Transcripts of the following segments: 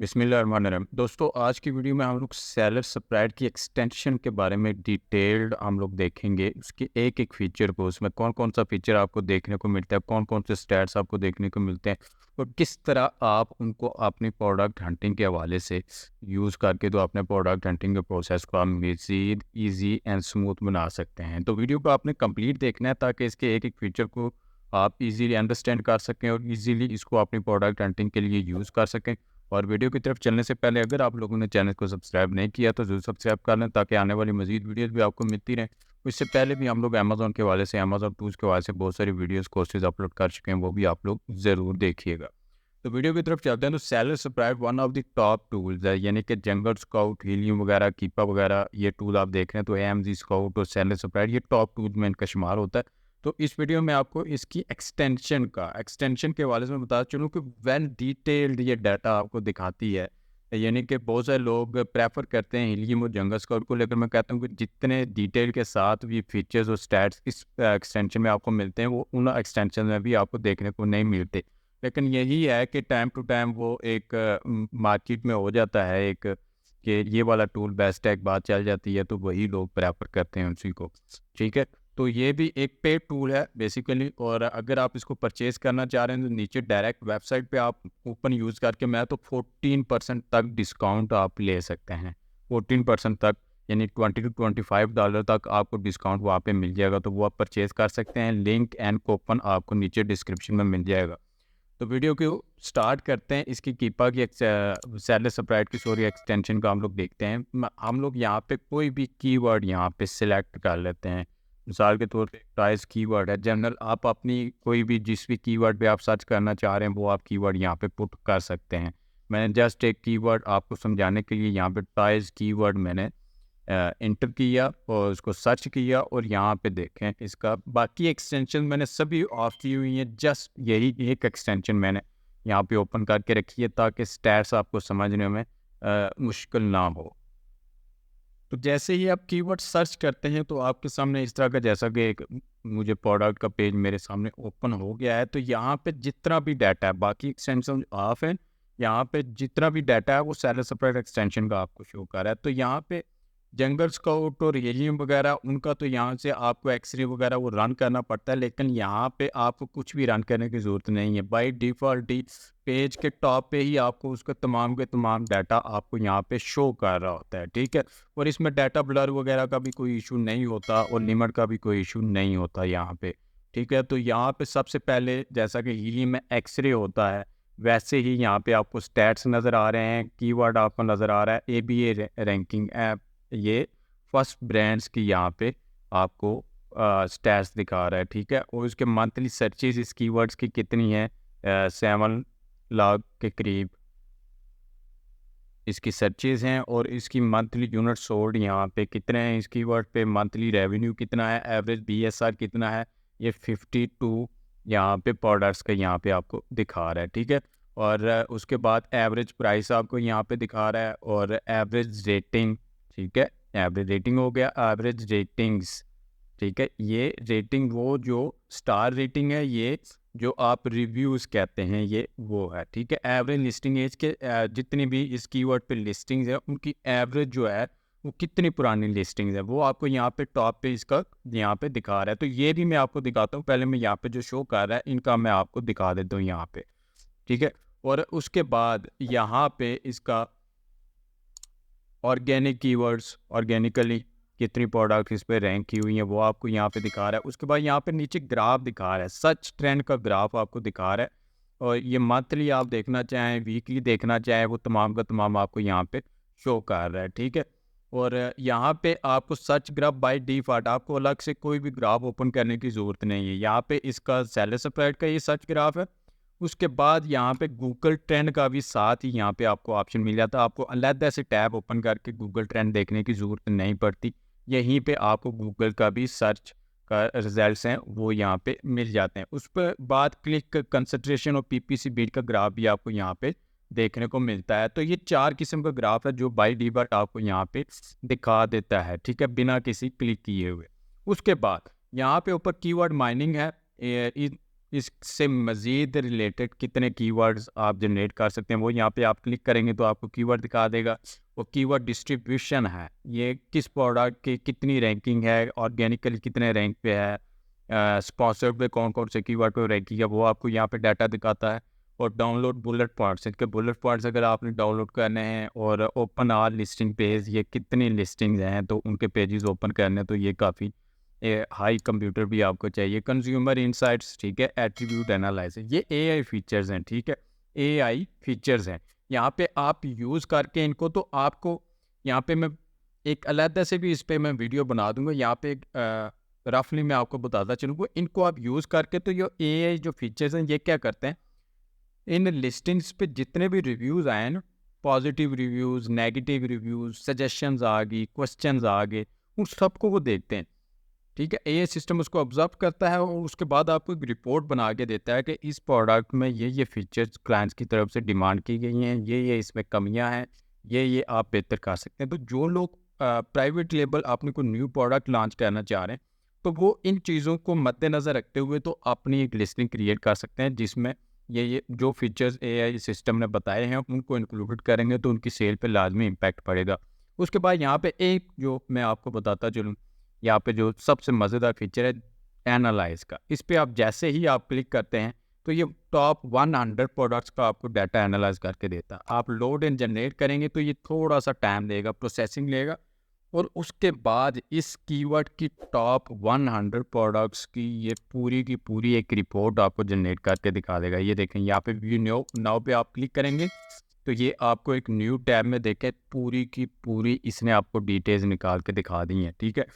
बिस्मिल्लाहिर्रहमानिर्रहीम। दोस्तों, आज की वीडियो में हम लोग सेलर स्प्रेड की एक्सटेंशन के बारे में डिटेल्ड हम लोग देखेंगे। उसके एक-एक फीचर को, उसमें कौन-कौन सा फीचर आपको देखने को मिलता है, कौन-कौन से स्टैट्स आपको देखने को मिलते हैं और किस तरह आप उनको अपनी प्रोडक्ट हंटिंग के हवाले से यूज़ करके तो अपने प्रोडक्ट हंटिंग के प्रोसेस को आप मज़ीद ईज़ी एंड स्मूथ बना सकते हैं। तो वीडियो को आपने कंप्लीट देखना है ताकि इसके एक-एक फीचर को आप ईज़िली अंडरस्टैंड कर सकें और ईज़िली इसको अपनी प्रोडक्ट हंटिंग के लिए यूज़ कर सकें। और वीडियो की तरफ चलने से पहले अगर आप लोगों ने चैनल को सब्सक्राइब नहीं किया तो ज़रूर सब्सक्राइब कर लें ताकि आने वाली मज़ीद वीडियोस भी आपको मिलती रहें। इससे पहले भी हम लोग अमेज़न के हवाले से, अमेज़न टूल्स के हवाले से बहुत सारी वीडियोस कोर्सेज़ अपलोड कर चुके हैं, वो भी आप लोग ज़रूर देखिएगा। तो वीडियो की तरफ चलते हैं। तो seller spread one of the top tools है, यानी कि जंगल स्काउट, हीलियम वगैरह, कीपा वगैरह, ये टूल आप देख रहे हैं तो एएमजी स्काउट और सेलर स्प्रेड ये टॉप टूल्स में इनका शुमार होता है। तो इस वीडियो में आपको इसकी एक्सटेंशन के हवाले से मैं बताता चलूँ कि वेल डिटेल्ड ये डाटा आपको दिखाती है। यानी कि बहुत सारे लोग प्रेफर करते हैं हीलियम और जंगल स्काउट को, लेकर मैं कहता हूँ कि जितने डिटेल के साथ भी फीचर्स और स्टैट्स इस एक्सटेंशन में आपको मिलते हैं वो उन एक्सटेंशन में भी आपको देखने को नहीं मिलते। लेकिन यही है कि टाइम टू टाइम वो एक मार्केट में हो जाता है एक कि ये वाला टूल बेस्ट है, एक बात चल जाती है तो वही लोग प्रेफर करते हैं उसी को। ठीक है, तो ये भी एक पेड टूल है बेसिकली, और अगर आप इसको परचेज़ करना चाह रहे हैं तो नीचे डायरेक्ट वेबसाइट पे आप ओपन यूज़ करके मैं तो 14% तक डिस्काउंट आप ले सकते हैं। 14% तक, यानी $20 to $25 तक आपको डिस्काउंट वहाँ पे मिल जाएगा, तो वो आप परचेज़ कर सकते हैं। लिंक एंड कूपन आपको नीचे डिस्क्रिप्शन में मिल जाएगा। तो वीडियो को स्टार्ट करते हैं। इसकी कीपा की सेलर स्प्रेड की एक्सटेंशन का हम लोग देखते हैं। हम लोग यहाँ पे कोई भी कीवर्ड यहाँ पे सिलेक्ट कर लेते हैं। मिसाल के तौर पे प्राइस कीवर्ड है, जनरल आप अपनी कोई भी जिस भी कीवर्ड पे आप सर्च करना चाह रहे हैं वो आप कीवर्ड यहाँ पे पुट कर सकते हैं। मैंने जस्ट एक कीवर्ड आपको समझाने के लिए यहाँ पे प्राइस कीवर्ड मैंने एंटर किया और उसको सर्च किया और यहाँ पे देखें इसका बाकी एक्सटेंशन मैंने सभी ऑफ की हुई हैं। जस्ट यही एक एक्सटेंशन मैंने यहाँ पे ओपन करके रखी है ताकि स्टैट्स आपको समझने में मुश्किल ना हो। तो जैसे ही आप कीवर्ड सर्च करते हैं तो आपके सामने इस तरह का, जैसा कि एक मुझे प्रोडक्ट का पेज मेरे सामने ओपन हो गया है, तो यहाँ पे जितना भी डाटा है, बाकी एक्सटेंशन ऑफ है, यहाँ पे जितना भी डाटा है वो सेलर स्प्रेड एक्सटेंशन का आपको शो कर रहा है। तो यहाँ पे जंगल स्काउट और हीलियम वगैरह उनका तो यहाँ से आपको एक्सरे वगैरह वो रन करना पड़ता है, लेकिन यहाँ पे आपको कुछ भी रन करने की ज़रूरत नहीं है। बाय डिफ़ॉल्ट ही पेज के टॉप पे ही आपको उसका तमाम के तमाम डाटा आपको यहाँ पे शो कर रहा होता है, ठीक है? और इसमें डाटा ब्लर वगैरह का भी कोई इशू नहीं होता और लिमिट का भी कोई इशू नहीं होता यहाँ पे, ठीक है? तो यहाँ पे सबसे पहले जैसा कि हीलियम में एक्सरे होता है, वैसे ही यहाँ पे आपको स्टैट्स नज़र आ रहे हैं, कीवर्ड आपको नज़र आ रहा है, एबीए रैंकिंग ऐप, ये फर्स्ट ब्रांड्स की यहाँ पे आपको स्टैट्स दिखा रहा है, ठीक है? और उसके मंथली सर्चेज इस कीवर्ड्स की कितनी है, 7 लाख के करीब इसकी सर्चेज हैं और इसकी मंथली यूनिट सोल्ड यहाँ पे कितने हैं, इस कीवर्ड पे मंथली रेवेन्यू कितना है, एवरेज बीएसआर कितना है, ये 52 यहाँ पे प्रोडक्ट्स का यहाँ पे आपको दिखा रहा है, ठीक है? और उसके बाद एवरेज प्राइस आपको यहाँ पे दिखा रहा है और एवरेज रेटिंग, ठीक है? एवरेज रेटिंग हो गया, एवरेज रेटिंग्स, ठीक है? ये रेटिंग वो जो स्टार रेटिंग है, ये जो आप रिव्यूज़ कहते हैं ये वो है, ठीक है? एवरेज लिस्टिंग एज के जितनी भी इस कीवर्ड पे लिस्टिंग्स है उनकी एवरेज जो है वो कितनी पुरानी लिस्टिंग्स है वो आपको यहाँ पे टॉप पे इसका यहाँ पे दिखा रहा है। तो ये भी मैं आपको दिखाता हूँ। पहले मैं यहाँ पे जो शो कर रहा है इनका मैं आपको दिखा देता हूँ यहाँ पे, ठीक है? और उसके बाद यहाँ पे इसका ऑर्गेनिक कीवर्ड्स, ऑर्गेनिकली कितनी प्रोडक्ट इस पे रैंक की हुई हैं वो आपको यहाँ पे दिखा रहा है। उसके बाद यहाँ पे नीचे ग्राफ दिखा रहा है, सर्च ट्रेंड का ग्राफ आपको दिखा रहा है और ये मंथली आप देखना चाहें, वीकली देखना चाहें, वो तमाम का तमाम आपको यहाँ पे शो कर रहा है, ठीक है? और यहाँ पे आपको सर्च ग्राफ बाय डिफ़ॉल्ट, आपको अलग से कोई भी ग्राफ ओपन करने की ज़रूरत नहीं है। यहाँ पे इसका सेलर स्प्रेड का ये सर्च ग्राफ है। उसके बाद यहाँ पे गूगल ट्रेंड का भी साथ ही यहाँ पे आपको ऑप्शन मिल जाता है। आपको अलग से टैब ओपन करके गूगल ट्रेंड देखने की ज़रूरत नहीं पड़ती। यहीं पे आपको गूगल का भी सर्च का रिजल्ट्स हैं वो यहाँ पे मिल जाते हैं। उस पर बाद क्लिक कंसंट्रेशन और पीपीसी बीट का ग्राफ भी आपको यहाँ पे देखने को मिलता है। तो ये 4 किस्म का ग्राफ है जो बाय डिफ़ॉल्ट आपको यहाँ पे दिखा देता है, ठीक है? बिना किसी क्लिक किए हुए। उसके बाद यहाँ पे ऊपर कीवर्ड माइनिंग है। इससे मज़ीद रिलेटेड कितने कीवर्ड्स आप जनरेट कर सकते हैं, वो यहाँ पे आप क्लिक करेंगे तो आपको कीवर्ड दिखा देगा। वो कीवर्ड डिस्ट्रीब्यूशन है, ये किस प्रोडक्ट की कितनी रैंकिंग है, ऑर्गेनिकली कितने रैंक पे है, स्पॉन्सर्ड पे कौन कौन से कीवर्ड पे रैंकिंग है, वो आपको यहाँ पे डाटा दिखाता है। और डाउनलोड बुलेट पॉइंट्स, इनके बुलेट पॉइंट्स अगर आपने डाउनलोड करने हैं, और ओपन आल लिस्टिंग पेज, ये कितनी लिस्टिंग्स हैं तो उनके पेजेस ओपन करने हैं, तो ये काफ़ी हाई कंप्यूटर भी आपको चाहिए। कंज्यूमर इंसाइट्स, ठीक है, एट्रीब्यूट एनालिसिस, ये एआई फीचर्स हैं, ठीक है, एआई फीचर्स हैं। यहाँ पे आप यूज़ करके इनको, तो आपको यहाँ पे मैं एक अलग से भी इस पे मैं वीडियो बना दूंगा। यहाँ पे रफली मैं आपको बताता चलूँगा, इनको आप यूज़ करके तो ये एआई जो फीचर्स हैं ये क्या करते हैं, इन लिस्टिंग्स पे जितने भी रिव्यूज़ आए ना, positive reviews, negative reviews, suggestions आ गई, क्वेश्चंस आ गए, उन सबको वो देखते हैं, ठीक है। एआई सिस्टम उसको ऑब्जर्व करता है और उसके बाद आपको एक रिपोर्ट बना के देता है कि इस प्रोडक्ट में ये फीचर्स क्लाइंट्स की तरफ से डिमांड की गई हैं, ये इसमें कमियां हैं, ये आप बेहतर कर सकते हैं। तो जो लोग प्राइवेट लेबल अपने को न्यू प्रोडक्ट लॉन्च करना चाह रहे हैं, तो वो इन चीज़ों को मद्देनज़र रखते हुए तो अपनी एक लिस्टिंग क्रिएट कर सकते हैं, जिसमें ये जो फीचर्स एआई सिस्टम ने बताए हैं उनको इंक्लूड करेंगे तो उनकी सेल पे लाजमी इम्पैक्ट पड़ेगा। उसके बाद यहाँ पे एक जो मैं आपको बताता चलूँ, यहाँ पे जो सबसे मज़ेदार फीचर है एनालाइज का, इस पे आप जैसे ही आप क्लिक करते हैं तो ये टॉप 100 प्रोडक्ट्स का आपको डाटा एनालाइज करके देता है। आप लोड एंड जनरेट करेंगे तो ये थोड़ा सा टाइम लेगा, प्रोसेसिंग लेगा, और उसके बाद इस कीवर्ड की टॉप 100 प्रोडक्ट्स की ये पूरी की पूरी एक रिपोर्ट आपको जनरेट करके दिखा देगा। ये देखें यहाँ पे व्यू नाउ पे आप क्लिक करेंगे तो ये आपको एक न्यू टैब में देखें पूरी की पूरी इसने आपको डिटेल्स निकाल के दिखा दी हैं, ठीक है।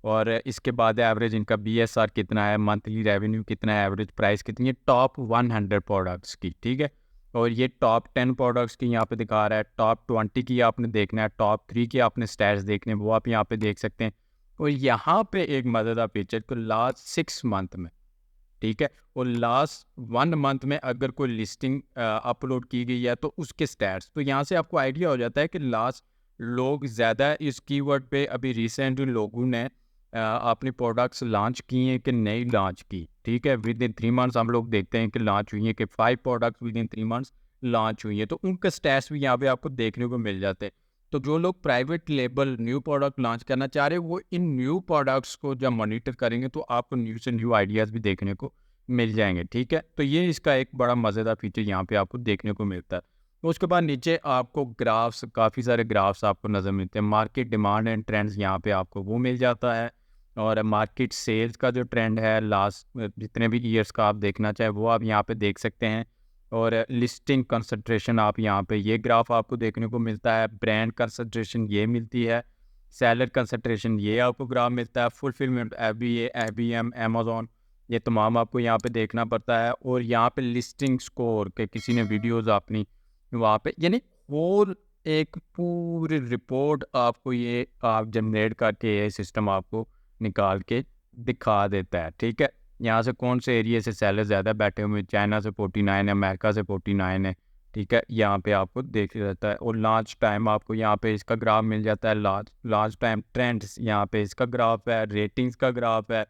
और इसके बाद एवरेज इनका बीएसआर कितना है, मंथली रेवेन्यू कितना है, एवरेज प्राइस कितनी है, टॉप 100 प्रोडक्ट्स की, ठीक है। और ये टॉप 10 प्रोडक्ट्स की यहाँ पे दिखा रहा है, टॉप 20 की आपने देखना है, टॉप 3 की आपने स्टैट्स देखने हैं, वो आप यहाँ पे देख सकते हैं। और यहाँ पे एक मज़ेदार फीचर को लास्ट 6 मंथ में, ठीक है, और लास्ट 1 मंथ में अगर कोई लिस्टिंग अपलोड की गई है तो उसके स्टैट्स, तो यहाँ से आपको आइडिया हो जाता है कि लास्ट लोग ज़्यादा इस कीवर्ड पे अभी रिसेंटली लोगों ने अपनी प्रोडक्ट्स लॉन्च की हैं कि नहीं लॉन्च की, ठीक है। विद इन 3 मंथ्स हम लोग देखते हैं कि लॉन्च हुई हैं, कि 5 products with in 3 months launch हुई हैं, तो उनके स्टैट्स भी यहाँ पे आपको देखने को मिल जाते हैं। तो जो लोग private label new product launch करना चाह रहे हैं वो इन न्यू प्रोडक्ट्स को जब मॉनिटर करेंगे तो आपको न्यू से न्यू आइडियाज़ भी देखने को मिल जाएंगे, ठीक है। तो ये इसका एक बड़ा मज़ेदार फीचर यहाँ पे आपको देखने को मिलता है। उसके बाद नीचे आपको ग्राफ्स, काफ़ी सारे ग्राफ्स आपको नज़र मिलते हैं, मार्केट डिमांड एंड ट्रेंड्स यहाँ पे आपको वो मिल जाता है, और मार्केट सेल्स का जो ट्रेंड है लास्ट जितने भी ईयर्स का आप देखना चाहे वो आप यहाँ पे देख सकते हैं। और लिस्टिंग कंसंट्रेशन आप यहाँ पे ये ग्राफ आपको देखने को मिलता है, ब्रांड कंसंट्रेशन ये मिलती है, सेलर कंसंट्रेशन ये आपको ग्राफ मिलता है, फुलफिलमेंट FBM अमेज़न ये तमाम आपको यहाँ पे देखना पड़ता है। और यहाँ पे लिस्टिंग स्कोर के किसी ने वीडियोज़ अपनी वहाँ पे, यानी होल एक पूरी रिपोर्ट आपको ये आप जनरेट करके ये सिस्टम आपको निकाल के दिखा देता है, ठीक है। यहाँ से कौन से एरिया से सेलर ज़्यादा बैठे हुए हैं, चाइना से 49 है, अमेरिका से 49 है, ठीक है, यहाँ पे आपको देख जाता है। और लॉन्च टाइम आपको यहाँ पे इसका ग्राफ मिल जाता है, लॉन्च टाइम ट्रेंड्स यहाँ पे इसका ग्राफ है, रेटिंग्स का ग्राफ है,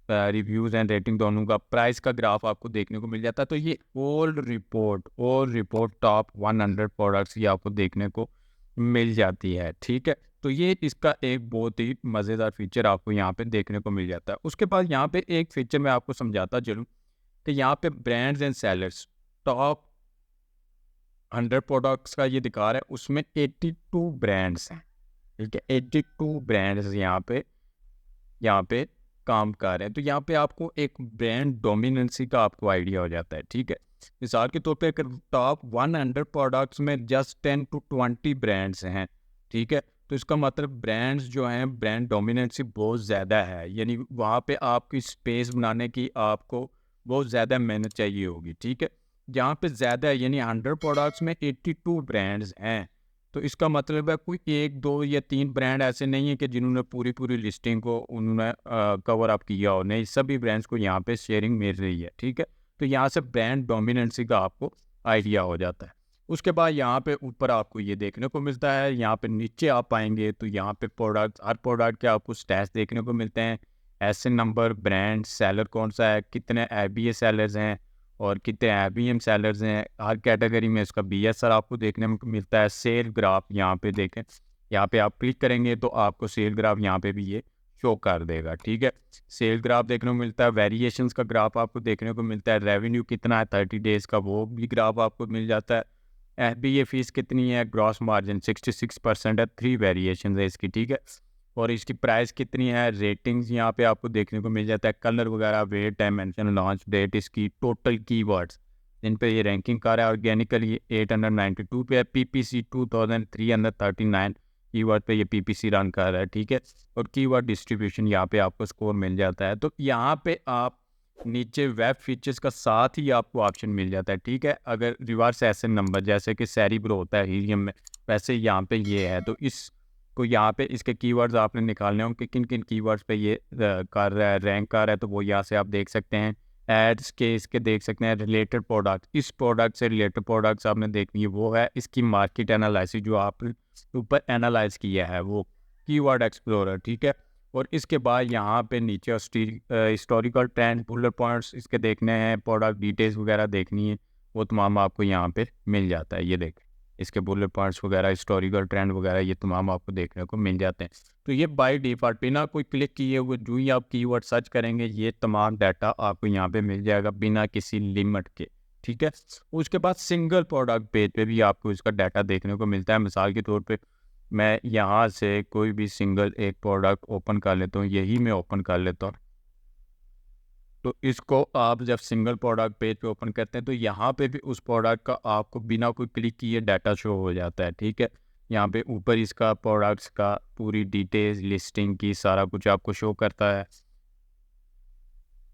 रिव्यूज़ एंड रेटिंग दोनों का, प्राइस का ग्राफ आपको देखने को मिल जाता है। तो ये और रिपोर्ट टॉप 100 प्रोडक्ट्स की आपको देखने को मिल जाती है, ठीक है। तो ये इसका एक बहुत ही मज़ेदार फीचर आपको यहाँ पे देखने को मिल जाता है। उसके बाद यहाँ पे एक फीचर मैं आपको समझाता चलूँ कि यहाँ पे brands and sellers top 100 products का ये दिखा रहा है, उसमें 82 ब्रांड्स हैं, ठीक है, 82 ब्रांड्स यहाँ पे काम कर रहे हैं। तो यहाँ पे आपको एक ब्रांड डोमिनेंसी का आपको आइडिया हो जाता है, ठीक है। मिसाल के तौर पे अगर टॉप 100 प्रोडक्ट्स में जस्ट 10 to 20 ब्रांड्स हैं, ठीक है, तो इसका मतलब ब्रांड्स जो हैं ब्रांड डोमिनेंसी बहुत ज़्यादा है, यानी वहाँ पे आपकी स्पेस बनाने की आपको बहुत ज़्यादा मेहनत चाहिए होगी, ठीक है। जहाँ पे ज़्यादा है यानी 100 प्रोडक्ट्स में 82 ब्रांड्स हैं, तो इसका मतलब है कोई 1, 2 या 3 ब्रांड ऐसे नहीं है कि जिन्होंने पूरी लिस्टिंग को उन्होंने कवर अप किया हो, नहीं, सभी ब्रांड्स को यहाँ पे शेयरिंग मिल रही है, ठीक है। तो यहाँ से ब्रांड डोमिनेंसी का आपको आइडिया हो जाता है। उसके बाद यहाँ पे ऊपर आपको ये देखने को मिलता है, यहाँ पे नीचे आप आएंगे तो यहाँ पे हर प्रोडक्ट के आपको स्टैट्स देखने को मिलते हैं, एसएन नंबर, ब्रांड, सेलर कौन सा है, कितने एबीए सेलर्स हैं और कितने एबीएम सेलर्स हैं। हर कैटेगरी में इसका बीएसआर आपको देखने में मिलता है। सेल ग्राफ यहाँ पे देखें, यहाँ पे आप क्लिक करेंगे तो आपको सेल ग्राफ यहाँ पे भी ये शो कर देगा। ठीक है, सेल ग्राफ देखने को मिलता है, वेरिएशंस का ग्राफ आपको देखने को मिलता है, रेवेन्यू कितना है 30 डेज का वो भी ग्राफ आपको मिल जाता है। एफबीए फीस कितनी है, ग्रॉस मार्जिन 66% है, 3 वेरिएशन है इसकी। ठीक है, और इसकी प्राइस कितनी है, रेटिंग्स यहाँ पे आपको देखने को मिल जाता है, कलर वगैरह, वेट, डायमेंशन, लॉन्च डेट, इसकी टोटल कीवर्ड्स जिन पे ये रैंकिंग कर रहा है। ऑर्गेनिकली 892 पे है, पीपीसी 2339 कीवर्ड पे ये पीपीसी रन कर रहा है। ठीक है, और कीवर्ड डिस्ट्रीब्यूशन यहाँ पे आपको स्कोर मिल जाता है। तो यहाँ पे आप नीचे वेब फीचर्स का साथ ही आपको ऑप्शन मिल जाता है। ठीक है, अगर रिवर्स एसएन नंबर जैसे कि सेरिब्रो होता है हीलियम में, वैसे यहाँ पे ये है, तो इसको यहाँ पे इसके कीवर्ड्स आपने निकालने होंगे, किन किन कीवर्ड्स पे ये कर रहा है, रैंक कर रहा है, तो वो यहाँ से आप देख सकते हैं। एड्स के इसके देख सकते हैं, रिलेटेड प्रोडक्ट, इस प्रोडक्ट से रिलेटेड प्रोडक्ट्स आपने देखनी है वो है। इसकी मार्केट एनालिसिस जो आपने ऊपर एनालाइज किया है वो कीवर्ड एक्सप्लोरर। ठीक है, और इसके बाद यहाँ पे नीचे हिस्टोरिकल ट्रेंड, बुलेट पॉइंट्स इसके देखने हैं, प्रोडक्ट डिटेल्स वगैरह देखनी है, वो तमाम आपको यहाँ पे मिल जाता है। ये देख, इसके बुलेट पॉइंट्स वगैरह, हिस्टोरिकल ट्रेंड वगैरह, ये तमाम आपको देखने को मिल जाते हैं। तो ये बाय डिफ़ॉल्ट बिना कोई क्लिक किए हुए जो ही आप कीवर्ड सर्च करेंगे ये तमाम डाटा आपको यहाँ पे मिल जाएगा बिना किसी लिमिट के। ठीक है, उसके बाद सिंगल प्रोडक्ट पेज पे भी आपको इसका डाटा देखने को मिलता है। मिसाल के तौर पे मैं यहाँ से कोई भी सिंगल एक प्रोडक्ट ओपन कर लेता हूँ, यही मैं ओपन कर लेता हूँ। तो इसको आप जब सिंगल प्रोडक्ट पेज पे ओपन करते हैं तो यहाँ पे भी उस प्रोडक्ट का आपको बिना कोई क्लिक किए डाटा शो हो जाता है। ठीक है, यहाँ पे ऊपर इसका प्रोडक्ट्स का पूरी डिटेल्स, लिस्टिंग की सारा कुछ आपको शो करता है।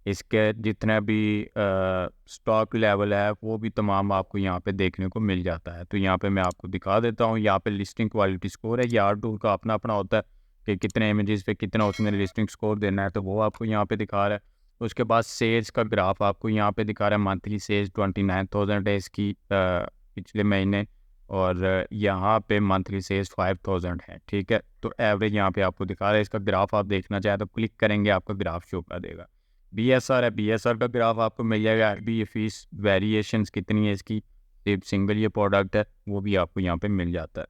इसके जितना भी स्टॉक लेवल है वो भी तमाम आपको यहाँ पे देखने को मिल जाता है। तो यहाँ पे मैं आपको दिखा देता हूँ, यहाँ पे लिस्टिंग क्वालिटी स्कोर है, ये आर टूल का अपना अपना होता है कि कितने इमेजेस पे कितना उसमें लिस्टिंग स्कोर देना है, तो वो आपको यहाँ पे दिखा रहा है। उसके बाद सेल्स का ग्राफ आपको यहाँ पे दिखा रहा है, मंथली सेल्स 29,000 है इसकी पिछले महीने, और यहाँ पे मंथली सेल्स 5,000 है। ठीक है, तो एवरेज यहाँ पे आपको दिखा रहा है। इसका ग्राफ आप देखना चाहे तो क्लिक करेंगे, आपका ग्राफ शो कर देगा। बीएसआर है, बीएसआर का ग्राफ आपको मिल जाएगा। अभी ये फीस वेरिएशंस कितनी है इसकी, सिर्फ सिंगल ये प्रोडक्ट है वो भी आपको यहाँ पे मिल जाता है।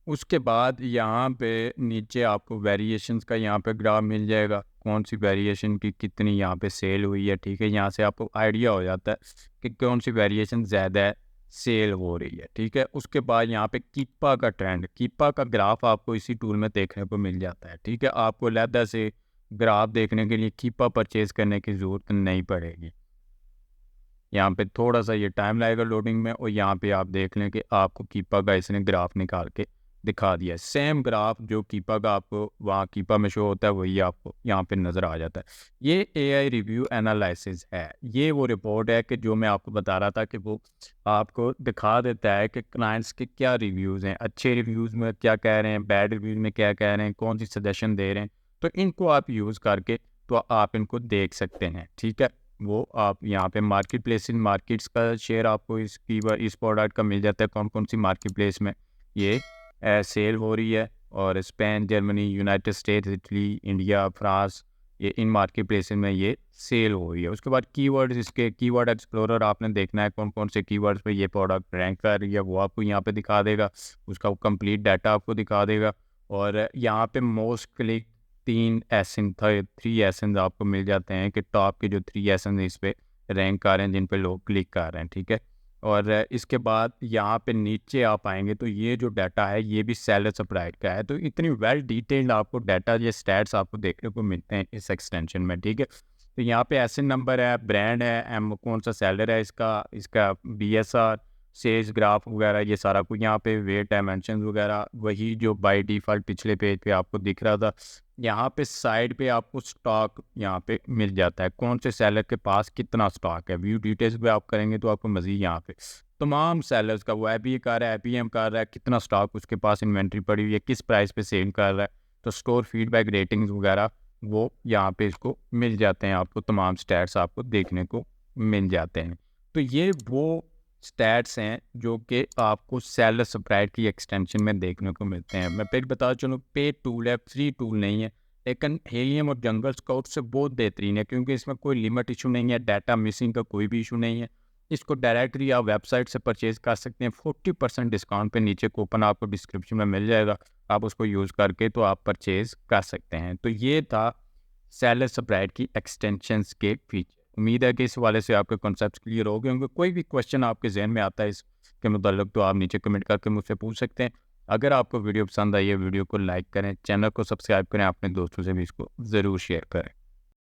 उसके बाद यहाँ पे नीचे आपको वेरिएशंस का यहाँ पे ग्राफ मिल जाएगा, कौन सी वेरिएशन की कितनी यहाँ पे सेल हुई है। ठीक है, यहाँ से आपको आइडिया हो जाता है कि कौन सी वेरिएशन ज़्यादा है, सेल हो रही है। ठीक है, उसके बाद यहाँ पे कीपा का ट्रेंड, कीपा का ग्राफ आपको इसी टूल में देखने को मिल जाता है। ठीक है, आपको अलहदा से ग्राफ देखने के लिए कीपा परचेज करने की ज़रूरत नहीं पड़ेगी। यहाँ पे थोड़ा सा ये टाइम लगेगा लोडिंग में, और यहाँ पे आप देख लें कि आपको कीपा का इसने ग्राफ निकाल के दिखा दिया है। सेम ग्राफ जो कीपा का आपको वहाँ कीपा में शो होता है वही आपको यहाँ पे नज़र आ जाता है। ये एआई रिव्यू एनालिसिस है, ये वो रिपोर्ट है कि जो मैं आपको बता रहा था कि वो आपको दिखा देता है कि क्लाइंट्स के क्या रिव्यूज़ हैं, अच्छे रिव्यूज़ में क्या कह रहे हैं, बैड रिव्यूज़ में क्या कह रहे हैं, कौन सी सजेशन दे रहे हैं। तो इनको आप यूज़ करके तो आप इनको देख सकते हैं। ठीक है, वो आप यहाँ पे मार्केट प्लेस इन मार्केट्स का शेयर आपको इस प्रोडक्ट का मिल जाता है, कौन कौन सी मार्केट प्लेस में ये सेल हो रही है, और Spain, Germany, United states, Italy, India, France, ये इन मार्केट प्लेस में ये सेल हो रही है। उसके बाद कीवर्ड्स, इसके कीवर्ड एक्सप्लोरर आपने देखना है कौन कौन से कीवर्ड्स पे ये प्रोडक्ट रैंक कर रही है, वो आपको यहाँ पे दिखा देगा, उसका कंप्लीट डाटा आपको दिखा देगा। और यहाँ पे मोस्ट क्लिक 3 एसेंस आपको मिल जाते हैं कि टॉप के जो 3 एसेंस इस पे रैंक कर रहे हैं, जिन पे लोग क्लिक कर रहे हैं। ठीक है, और इसके बाद यहाँ पे नीचे आप आएंगे तो ये जो डाटा है ये भी सेलर सप्लाइड का है। तो इतनी वेल डिटेल्ड आपको डाटा, ये स्टैट्स आपको देखने को मिलते हैं इस एक्सटेंशन में। ठीक है, तो यहाँ पे एसेन नंबर है, ब्रांड है, कौन सा सेलर है इसका बीएसआर, सेल्स ग्राफ वगैरह, ये सारा कुछ यहाँ पे, वेट, डायमेंशन वगैरह, वही जो बाय डिफ़ॉल्ट पिछले पेज पे आपको दिख रहा था। यहाँ पे साइड पे आपको स्टॉक यहाँ पे मिल जाता है, कौन से सेलर के पास कितना स्टॉक है। व्यू डिटेल्स पे आप करेंगे तो आपको मज़ीद यहाँ पे तमाम सेलर्स का, वो एबीए कर रहा है, एपीएम कर रहा है, कितना स्टॉक उसके पास इन्वेंट्री पड़ी हुई है, किस प्राइस पे सेल कर रहा है, तो स्टोर फीडबैक, रेटिंग्स वगैरह वो यहाँ पे इसको मिल जाते हैं। आपको तमाम स्टैट्स आपको देखने को मिल जाते हैं। तो ये वो स्टैट्स हैं जो कि आपको सेलर सप्लाइड की एक्सटेंशन में देखने को मिलते हैं। मैं फिर बता चलूँ, पेड टूल है, फ्री टूल नहीं है। लेकिन हीलियम और जंगल स्काउट से बहुत बेहतरीन है क्योंकि इसमें कोई लिमिट इशू नहीं है, डाटा मिसिंग का कोई भी इशू नहीं है। इसको डायरेक्टली आप वेबसाइट से परचेज़ कर सकते हैं। 40% डिस्काउंट पे नीचे कूपन आपको डिस्क्रिप्शन में मिल जाएगा, आप उसको यूज़ करके तो आप परचेज़ कर सकते हैं। तो ये था सेलर स्प्रेड की एक्सटेंशंस के फीचर। उम्मीद है कि इस हवाले से आपके कॉन्सेप्ट क्लियर हो गए होंगे। कोई भी क्वेश्चन आपके जहन में आता है इसके मुताल्लिक तो आप नीचे कमेंट करके मुझसे पूछ सकते हैं। अगर आपको वीडियो पसंद आई है, वीडियो को लाइक करें, चैनल को सब्सक्राइब करें, अपने दोस्तों से भी इसको ज़रूर शेयर करें।